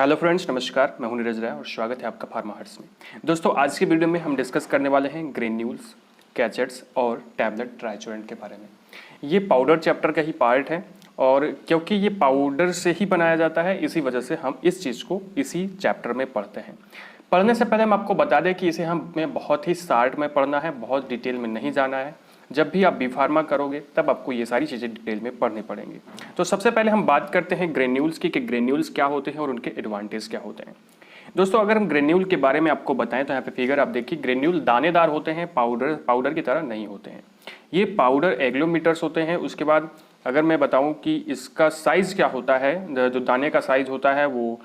Hello friends, नमस्कार। मैं हूं नीरज राय और स्वागत है आपका फार्मा हर्ट्स में। दोस्तों, आज की वीडियो में हम डिस्कस करने वाले हैं ग्रेन्यूल्स, कैचेट्स और टैबलेट ट्राइचोरेंट के बारे में। ये पाउडर चैप्टर का ही पार्ट है और क्योंकि ये पाउडर से ही बनाया जाता है, इसी वजह से हम इस चीज़ को इसी चैप्टर में पढ़ते हैं। पढ़ने से पहले हम आपको बता दें कि इसे हमें बहुत ही शार्ट में पढ़ना है, बहुत डिटेल में नहीं जाना है। जब भी आप बी फार्मा करोगे तब आपको ये सारी चीज़ें डिटेल में पढ़नी पड़ेंगी। तो सबसे पहले हम बात करते हैं ग्रेन्यूल्स की कि ग्रेन्यूल्स क्या होते हैं और उनके एडवांटेज क्या होते हैं। दोस्तों, अगर हम ग्रेन्यूल के बारे में आपको बताएं तो यहाँ पे फिगर आप देखिए, ग्रेन्यूल दानेदार होते हैं, पाउडर की तरह नहीं होते हैं। ये पाउडर एग्लोमीटर्स होते हैं। उसके बाद अगर मैं बताऊँ कि इसका साइज़ क्या होता है, जो दाने का साइज़ होता है वो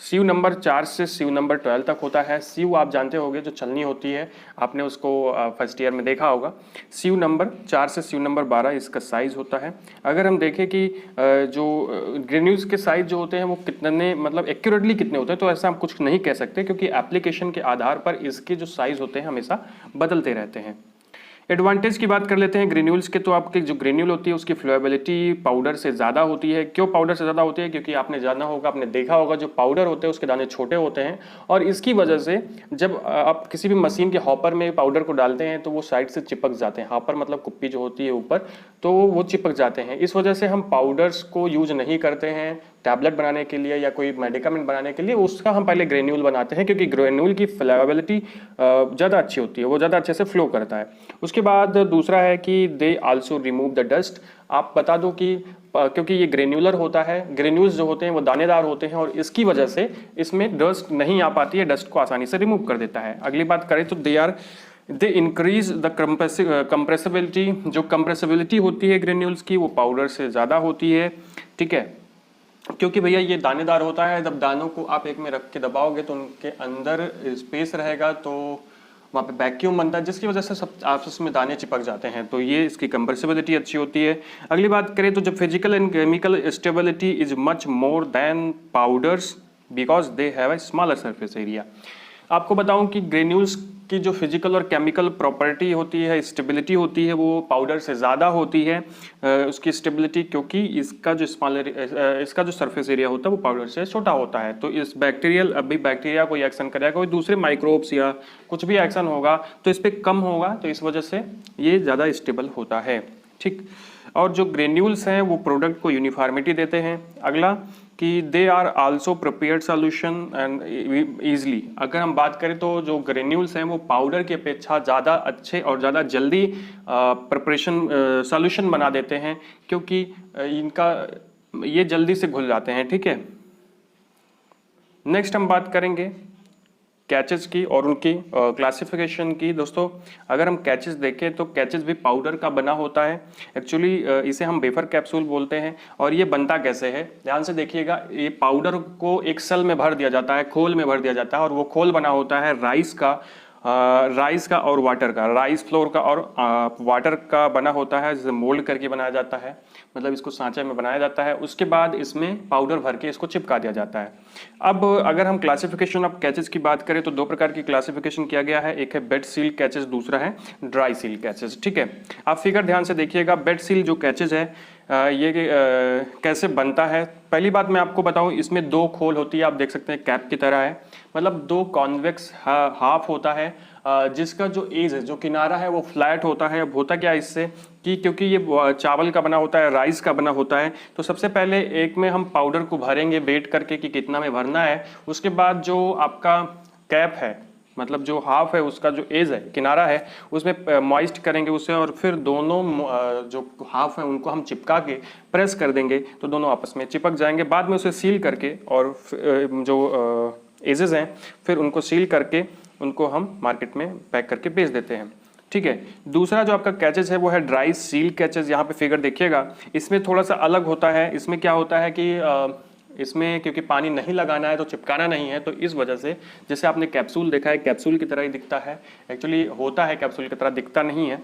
सीव नंबर 4 से सीव नंबर 12 तक होता है। सीव आप जानते होंगे, जो छलनी होती है, आपने उसको फर्स्ट ईयर में देखा होगा। सीव नंबर 4 से सीव नंबर 12 इसका साइज़ होता है। अगर हम देखें कि जो ग्रेन्यूल्स के साइज़ जो होते हैं वो कितने, मतलब एक्यूरेटली कितने होते हैं, तो ऐसा हम कुछ नहीं कह सकते क्योंकि एप्लीकेशन के आधार पर इसके जो साइज़ होते हैं हमेशा बदलते रहते हैं। एडवांटेज की बात कर लेते हैं ग्रेन्यूल्स के। तो आपके जो ग्रेन्यूल होती है उसकी फ्लोएबिलिटी पाउडर से ज़्यादा होती है। क्यों पाउडर से ज़्यादा होती है? क्योंकि आपने जाना होगा, आपने देखा होगा, जो पाउडर होते हैं उसके दाने छोटे होते हैं और इसकी वजह से जब आप किसी भी मशीन के हॉपर में पाउडर को डालते हैं तो वो साइड से चिपक जाते हैं। हॉपर मतलब कुप्पी जो होती है ऊपर, तो वो चिपक जाते हैं। इस वजह से हम पाउडर्स को यूज नहीं करते हैं टैबलेट बनाने के लिए या कोई मेडिकामेंट बनाने के लिए। उसका हम पहले ग्रेन्यूल बनाते हैं क्योंकि ग्रेन्यूल की फ्लेवेबिलिटी ज़्यादा अच्छी होती है, वो ज़्यादा अच्छे से फ्लो करता है। उसके बाद दूसरा है कि they also remove the dust. आप बता दो कि क्योंकि ये ग्रेन्यूलर होता है, ग्रेन्यूल्स जो होते हैं वो दानेदार होते हैं और इसकी वजह से इसमें डस्ट नहीं आ पाती है, डस्ट को आसानी से रिमूव कर देता है। अगली बात करें तो दे इंक्रीज द कंप्रेसिबिलिटी। जो कंप्रेसिबिलिटी होती है ग्रेन्यूल्स की वो पाउडर से ज़्यादा होती है, ठीक है, क्योंकि भैया ये दानेदार होता है। जब दानों को आप एक में रख के दबाओगे तो उनके अंदर स्पेस रहेगा, तो वहाँ पे वैक्यूम बनता है जिसकी वजह से सब आपस में दाने चिपक जाते हैं। तो ये इसकी कंप्रेसिबिलिटी अच्छी होती है। अगली बात करें तो जब physical and chemical stability is much more than powders because they have a smaller surface area. आपको बताऊं कि ग्रेन्यूल्स की जो फिजिकल और केमिकल प्रॉपर्टी होती है, स्टेबिलिटी होती है, वो पाउडर से ज़्यादा होती है उसकी स्टेबिलिटी, क्योंकि इसका जो सरफेस एरिया होता है वो पाउडर से छोटा होता है। तो इस बैक्टीरिया कोई एक्शन करेगा, कोई दूसरे माइक्रोब्स या कुछ भी एक्शन होगा तो इस पर कम होगा, तो इस वजह से ये ज़्यादा स्टेबल होता है, ठीक। और जो ग्रेन्यूल्स हैं वो प्रोडक्ट को यूनिफॉर्मिटी देते हैं। अगला कि they are also prepared solution and easily. अगर हम बात करें तो जो ग्रेन्यूल्स हैं वो पाउडर की अपेक्षा ज़्यादा अच्छे और ज़्यादा जल्दी प्रिपरेशन सॉल्यूशन बना देते हैं, क्योंकि ये जल्दी से घुल जाते हैं, ठीक है। नेक्स्ट हम बात करेंगे कैचेस की और उनकी क्लासिफिकेशन की। दोस्तों, अगर हम कैचेस देखें तो कैचेस भी पाउडर का बना होता है। एक्चुअली इसे हम वेफर कैप्सूल बोलते हैं। और ये बनता कैसे है, ध्यान से देखिएगा। ये पाउडर को एक सेल में भर दिया जाता है, खोल में भर दिया जाता है, और वो खोल बना होता है राइस का और वाटर का, राइस फ्लोर का और वाटर का बना होता है, जिसे मोल्ड करके बनाया जाता है, मतलब इसको सांचे में बनाया जाता है। उसके बाद इसमें पाउडर भर के इसको चिपका दिया जाता है। अब अगर हम क्लासिफिकेशन ऑफ कैचेस की बात करें तो दो प्रकार की क्लासिफिकेशन किया गया है। एक है बेड सील कैचेस, दूसरा है ड्राई सील कैचेस, ठीक है। आप फिगर ध्यान से देखिएगा। बेड सील जो कैचेस है ये कैसे बनता है। पहली बात मैं आपको बताऊं, इसमें दो खोल होती है, आप देख सकते हैं कैप की तरह है, मतलब दो कॉन्वेक्स हाफ होता है, जिसका जो एज है, जो किनारा है वो फ्लैट होता है। अब होता क्या है इससे कि क्योंकि ये चावल का बना होता है, राइस का बना होता है, तो सबसे पहले एक में हम पाउडर को भरेंगे वेट करके कि कितना में भरना है। उसके बाद जो आपका कैप है, मतलब जो हाफ है, उसका जो एज है, किनारा है, उसमें मॉइस्ट करेंगे उसे, और फिर दोनों जो हाफ है उनको हम चिपका के प्रेस कर देंगे तो दोनों आपस में चिपक जाएंगे। बाद में उसे सील करके और जो एजेस हैं फिर उनको सील करके उनको हम मार्केट में पैक करके बेच देते हैं, ठीक है। दूसरा जो आपका कैचेस है वो है ड्राई सील कैचेस। यहाँ पे फिगर देखिएगा, इसमें थोड़ा सा अलग होता है। इसमें क्या होता है कि इसमें क्योंकि पानी नहीं लगाना है तो चिपकाना नहीं है, तो इस वजह से जैसे आपने कैप्सूल देखा है, कैप्सूल की तरह ही दिखता है, एक्चुअली होता है कैप्सूल की तरह, दिखता नहीं है।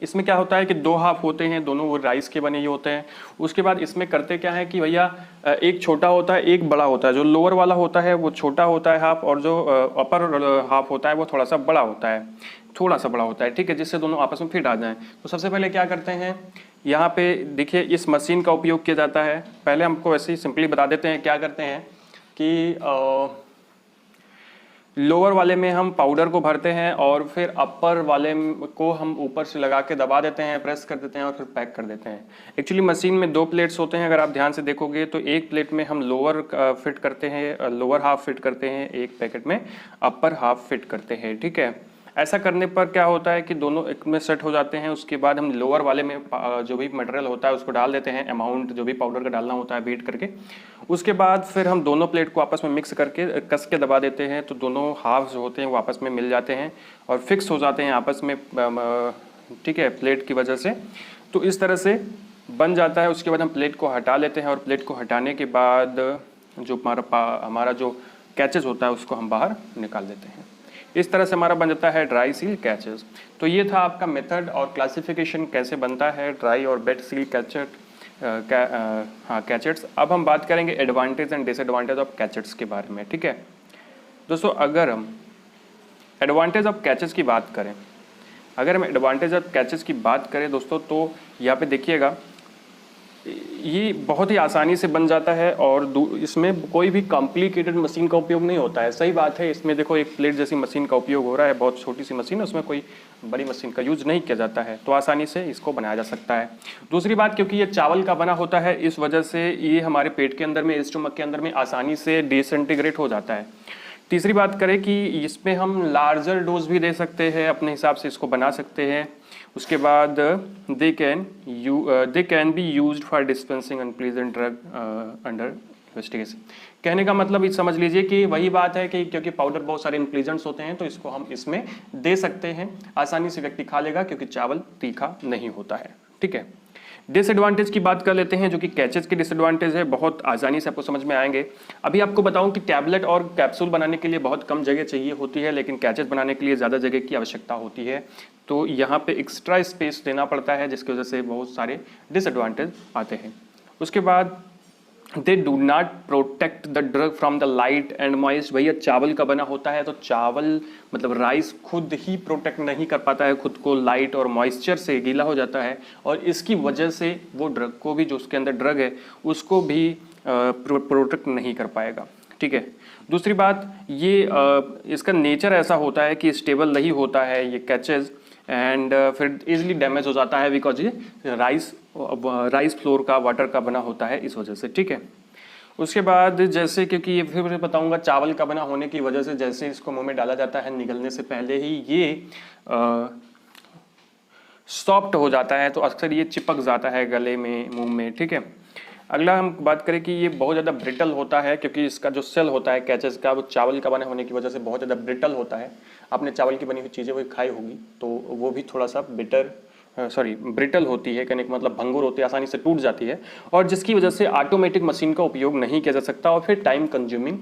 इसमें क्या होता है कि दो हाफ होते हैं, दोनों वो राइस के बने ही होते हैं। उसके बाद इसमें करते क्या है कि भैया एक छोटा होता है, एक बड़ा होता है। जो लोअर वाला होता है वो छोटा होता है हाफ, और जो अपर हाफ होता है वो थोड़ा सा बड़ा होता है, ठीक है, जिससे दोनों आपस में फिट आ जाएं। तो सबसे पहले क्या करते हैं, यहाँ पे देखिए इस मशीन का उपयोग किया जाता है। पहले हमको वैसे ही सिंपली बता देते हैं क्या करते हैं कि लोअर वाले में हम पाउडर को भरते हैं और फिर अपर वाले को हम ऊपर से लगा के दबा देते हैं, प्रेस कर देते हैं और फिर पैक कर देते हैं। एक्चुअली मशीन में 2 प्लेट्स होते हैं, अगर आप ध्यान से देखोगे तो एक प्लेट में हम लोअर फिट करते हैं, लोअर हाफ फिट करते हैं, एक पैकेट में अपर हाफ फिट करते हैं, ठीक है। ऐसा करने पर क्या होता है कि दोनों एक में सेट हो जाते हैं। उसके बाद हम लोअर वाले में जो भी मटेरियल होता है उसको डाल देते हैं, अमाउंट जो भी पाउडर का डालना होता है बीट करके। उसके बाद फिर हम दोनों प्लेट को आपस में मिक्स करके कस के दबा देते हैं, तो दोनों हाफ जो होते हैं वो आपस में मिल जाते हैं और फिक्स हो जाते हैं आपस में, ठीक है, प्लेट की वजह से। तो इस तरह से बन जाता है। उसके बाद हम प्लेट को हटा लेते हैं और प्लेट को हटाने के बाद जो हमारा जो कैचेस होता है उसको हम बाहर निकाल देते हैं। इस तरह से हमारा बन जाता है ड्राई सील कैचेस। तो ये था आपका मेथड और क्लासिफिकेशन कैसे बनता है ड्राई और वेट सील कैचेट्स। अब हम बात करेंगे एडवांटेज एंड डिसएडवांटेज ऑफ कैचेट्स के बारे में, ठीक है दोस्तों। अगर हम एडवांटेज ऑफ कैचेस की बात करें, दोस्तों, तो यहाँ पे देखिएगा ये बहुत ही आसानी से बन जाता है और इसमें कोई भी कॉम्प्लिकेटेड मशीन का उपयोग नहीं होता है। सही बात है, इसमें देखो एक प्लेट जैसी मशीन का उपयोग हो रहा है, बहुत छोटी सी मशीन है, उसमें कोई बड़ी मशीन का यूज नहीं किया जाता है, तो आसानी से इसको बनाया जा सकता है। दूसरी बात, क्योंकि ये चावल का बना होता है इस वजह से ये हमारे पेट के अंदर में, स्टमक के अंदर में आसानी से डिसइंटीग्रेट हो जाता है। तीसरी बात करें कि इसमें हम लार्जर डोज भी दे सकते हैं, अपने हिसाब से इसको बना सकते हैं। उसके बाद they can be used for dispensing unpleasant drug under investigation. कहने का मतलब ये समझ लीजिए कि वही बात है कि क्योंकि पाउडर बहुत सारे इन्फ्लुएंट्स होते हैं तो इसको हम इसमें दे सकते हैं, आसानी से व्यक्ति खा लेगा क्योंकि चावल तीखा नहीं होता है, ठीक है। डिसएडवांटेज की बात कर लेते हैं, जो कि कैचेस के डिसएडवांटेज है, बहुत आसानी से आपको समझ में आएंगे। अभी आपको बताऊं कि टैबलेट और कैप्सूल बनाने के लिए बहुत कम जगह चाहिए होती है, लेकिन कैचेस बनाने के लिए ज़्यादा जगह की आवश्यकता होती है, तो यहाँ पे एक्स्ट्रा स्पेस देना पड़ता है, जिसकी वजह से बहुत सारे डिसएडवांटेज आते हैं। उसके बाद they do not protect the drug from the light and moist. भैया चावल का बना होता है तो चावल मतलब राइस खुद ही प्रोटेक्ट नहीं कर पाता है खुद को, लाइट और मॉइस्चर से गीला हो जाता है और इसकी वजह से वो ड्रग को भी, जो उसके अंदर ड्रग है उसको भी प्रोटेक्ट नहीं कर पाएगा, ठीक है। दूसरी बात, ये इसका नेचर ऐसा होता है कि स्टेबल नहीं होता है ये कैचेज, एंड फिर इजीली डैमेज हो जाता है बिकॉज ये राइस फ्लोर का, वाटर का बना होता है इस वजह से, ठीक है। उसके बाद जैसे, क्योंकि ये फिर बताऊंगा, चावल का बना होने की वजह से जैसे इसको मुंह में डाला जाता है निगलने से पहले ही ये सॉफ्ट हो जाता है, तो अक्सर ये चिपक जाता है गले में, मुंह में, ठीक है। अगला हम बात करें कि ये बहुत ज़्यादा ब्रिटल होता है, क्योंकि इसका जो सेल होता है कैचेस का वो चावल का बने होने की वजह से बहुत ज़्यादा ब्रिटल होता है। आपने चावल की बनी हुई चीज़ें वो खाई होगी तो वो भी थोड़ा सा ब्रिटल होती है, कहने का मतलब भंगुर होती है, आसानी से टूट जाती है, और जिसकी वजह से ऑटोमेटिक मशीन का उपयोग नहीं किया जा सकता और फिर टाइम कंज्यूमिंग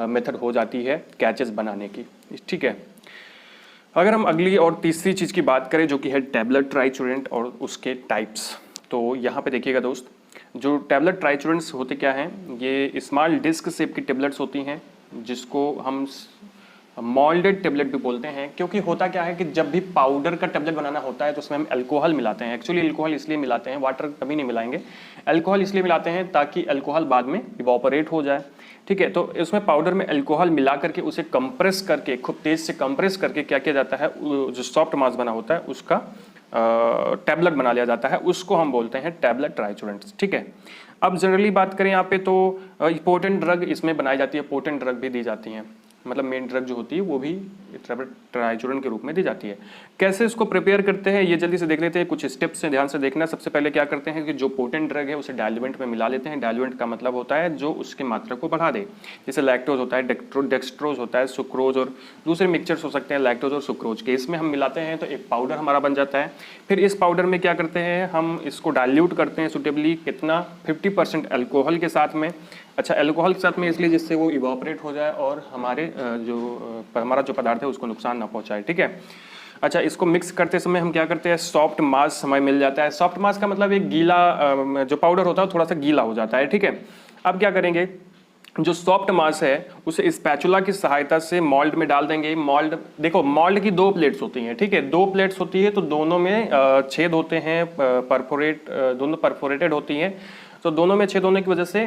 मेथड हो जाती है कैचेस बनाने की, ठीक है। अगर हम अगली और तीसरी चीज़ की बात करें जो कि है टैबलेट ट्राइचूरेंट और उसके टाइप्स, तो यहाँ पे देखिएगा दोस्त, जो टैबलेट ट्राइचूरेंट्स होते क्या हैं, ये स्मॉल डिस्क शेप की टेबलेट्स होती हैं जिसको हम मोल्डेड टेबलेट भी बोलते हैं, क्योंकि होता क्या है कि जब भी पाउडर का टेबलेट बनाना होता है तो उसमें हम अल्कोहल मिलाते हैं। एक्चुअली अल्कोहल इसलिए मिलाते हैं, वाटर कभी नहीं मिलाएंगे, अल्कोहल इसलिए मिलाते हैं ताकि अल्कोहल बाद में इवोपरेट हो जाए, ठीक है। तो इसमें पाउडर में अल्कोहल मिला करके उसे कंप्रेस करके, खूब तेज से कंप्रेस करके क्या किया जाता है, जो सॉफ्ट मास बना होता है उसका टैबलेट बना लिया जाता है, उसको हम बोलते हैं टैबलेट ट्राइचूरेंट्स, ठीक है। अब जनरली बात करें यहाँ पे तो पोटेंट ड्रग इसमें बनाई जाती है, पोटेंट ड्रग भी दी जाती हैं, मतलब मेन ड्रग जो होती है वो भी टैबलेट ट्राइचूरेंट के रूप में दी जाती है। कैसे इसको प्रिपेयर करते हैं ये जल्दी से देख लेते हैं, कुछ स्टेप्स से ध्यान से देखना। सबसे पहले क्या करते हैं कि जो पोटेंट ड्रग है उसे डाइल्यूएंट में मिला लेते हैं। डाइल्यूएंट का मतलब होता है जो उसकी मात्रा को बढ़ा दे, जैसे लैक्टोज होता है, डेक्सट्रोज होता है, सुक्रोज और दूसरे मिक्सचर्स हो सकते हैं लैक्टोज और सुक्रोज के, इसमें हम मिलाते हैं तो एक पाउडर हमारा बन जाता है। फिर इस पाउडर में क्या करते हैं, हम इसको डाइल्यूट करते हैं सुटेबली, कितना 50% अल्कोहल के साथ में। अच्छा, अल्कोहल के साथ में इसलिए जिससे वो इवोपरेट हो जाए और हमारा जो पदार्थ है उसको नुकसान ना पहुंचाए, ठीक है। अच्छा, इसको मिक्स करते समय हम क्या करते हैं, सॉफ्ट मास हमें मिल जाता है। सॉफ्ट मास का मतलब एक गीला, जो पाउडर होता है थोड़ा सा गीला हो जाता है, ठीक है। अब क्या करेंगे, जो सॉफ्ट मास है उसे स्पैचुला की सहायता से मोल्ड में डाल देंगे। मोल्ड देखो, मोल्ड की 2 प्लेट्स होती हैं, ठीक है, 2 प्लेट्स होती है, तो दोनों में छेद होते हैं, परफोरेट, दोनों परफोरेटेड होती हैं। तो दोनों में छेद होने की वजह से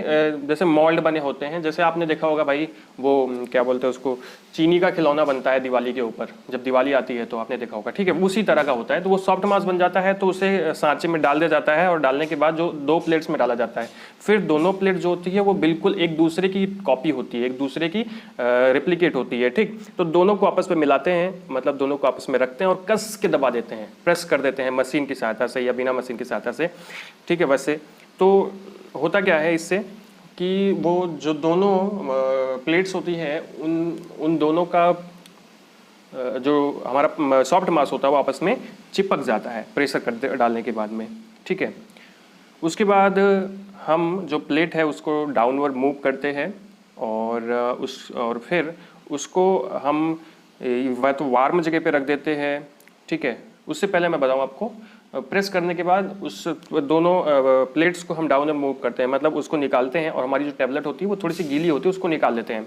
जैसे मोल्ड बने होते हैं, जैसे आपने देखा होगा भाई वो क्या बोलते हैं उसको, चीनी का खिलौना बनता है दिवाली के ऊपर, जब दिवाली आती है तो आपने देखा होगा, ठीक है, उसी तरह का होता है। तो वो सॉफ्ट मास बन जाता है, तो उसे सांचे में डाल दिया जाता है और डालने के बाद जो 2 प्लेट्स में डाला जाता है, फिर दोनों प्लेट जो होती है वो बिल्कुल एक दूसरे की कॉपी होती है, एक दूसरे की रिप्लिकेट होती है, ठीक। तो दोनों को आपस में मिलाते हैं, मतलब दोनों को आपस में रखते हैं और कस के दबा देते हैं, प्रेस कर देते हैं मशीन की सहायता से या बिना मशीन की सहायता से, ठीक है। वैसे तो होता क्या है इससे कि वो जो दोनों प्लेट्स होती है उन दोनों का जो हमारा सॉफ्ट मास होता है वो आपस में चिपक जाता है प्रेशर कर डालने के बाद में, ठीक है। उसके बाद हम जो प्लेट है उसको डाउनवर्ड मूव करते हैं और फिर उसको हम वह तो वार्म जगह पे रख देते हैं, ठीक है। उससे पहले मैं बताऊं आपको, प्रेस करने के बाद उस दोनों प्लेट्स को हम डाउन मूव करते हैं, मतलब उसको निकालते हैं और हमारी जो टैबलेट होती है वो थोड़ी सी गीली होती है, उसको निकाल लेते हैं।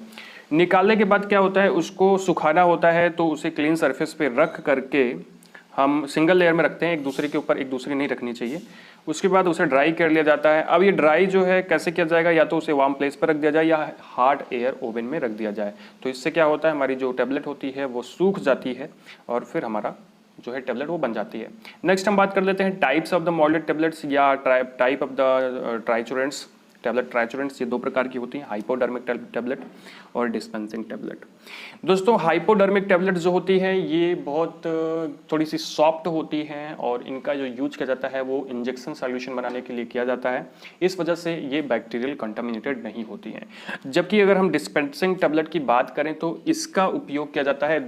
निकालने के बाद क्या होता है, उसको सुखाना होता है, तो उसे क्लीन सरफेस पे रख करके हम सिंगल लेयर में रखते हैं, एक दूसरे के ऊपर एक दूसरे नहीं रखनी चाहिए। उसके बाद उसे ड्राई कर लिया जाता है। अब ये ड्राई जो है कैसे किया जाएगा, या तो उसे वार्म प्लेस पर रख दिया जाए या हार्ड एयर ओवन में रख दिया जाए। तो इससे क्या होता है, हमारी जो टैबलेट होती है वो सूख जाती है और फिर हमारा जो है टैबलेट वो बन जाती है। नेक्स्ट हम बात कर लेते हैं types of the moulded tablets या टाइप ऑफ द ट्राइचुरेंट्स टैबलेट। ट्राइचुरेंट्स ये 2 प्रकार की होती हैं, हाइपोडर्मिक टैबलेट और डिस्पेंसिंग टैबलेट। दोस्तों हाइपोडर्मिक टैबलेट जो होती है ये बहुत थोड़ी सी सॉफ्ट होती हैं और इनका जो यूज किया जाता है वो इंजेक्शन सॉल्यूशन बनाने के लिए किया जाता है, इस वजह से ये बैक्टीरियल कंटामिनेटेड नहीं होती हैं। जबकि अगर हम डिस्पेंसिंग टैबलेट की बात करें तो इसका उपयोग किया जाता है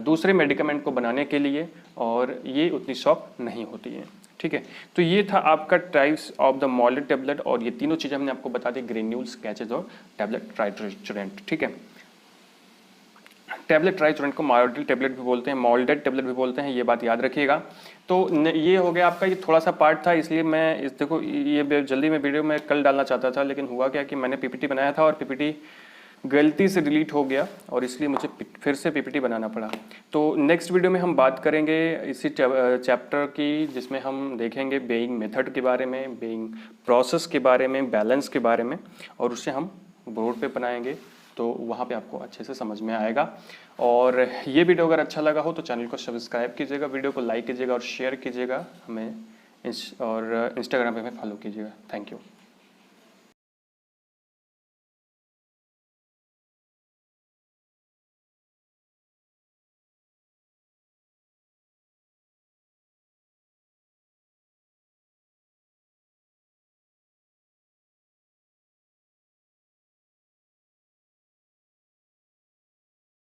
दूसरे मेडिकमेंट को बनाने के लिए और ये उतनी सॉफ्ट नहीं होती है, ठीक है। तो ये था आपका types of the moulded tablet और ये तीनों चीज़ें हमने आपको बता दी, ग्रेन्यूल्स, कैचेज और टैबलेट ट्राइचुरेंट, ठीक है। टैबलेट ट्राइचुरेंट को मोल्डेड टैबलेट भी बोलते हैं, मोल्डेड टैबलेट भी बोलते हैं, ये बात याद रखिएगा। तो ये हो गया आपका, ये थोड़ा सा पार्ट था, इसलिए मैं देखो ये जल्दी में वीडियो में कल डालना चाहता था, लेकिन हुआ क्या कि मैंने पीपीटी बनाया था और पीपीटी गलती से डिलीट हो गया और इसलिए मुझे फिर से पीपीटी बनाना पड़ा। तो नेक्स्ट वीडियो में हम बात करेंगे इसी चैप्टर की, जिसमें हम देखेंगे बेइंग मेथड के बारे में, बेइंग प्रोसेस के बारे में, बैलेंस के बारे में, और उससे हम बोर्ड पे बनाएंगे, तो वहाँ पे आपको अच्छे से समझ में आएगा। और ये वीडियो अगर अच्छा लगा हो तो चैनल को सब्सक्राइब कीजिएगा, वीडियो को लाइक कीजिएगा और शेयर कीजिएगा, हमें और इंस्टाग्राम पे हमें फॉलो कीजिएगा। Thank you.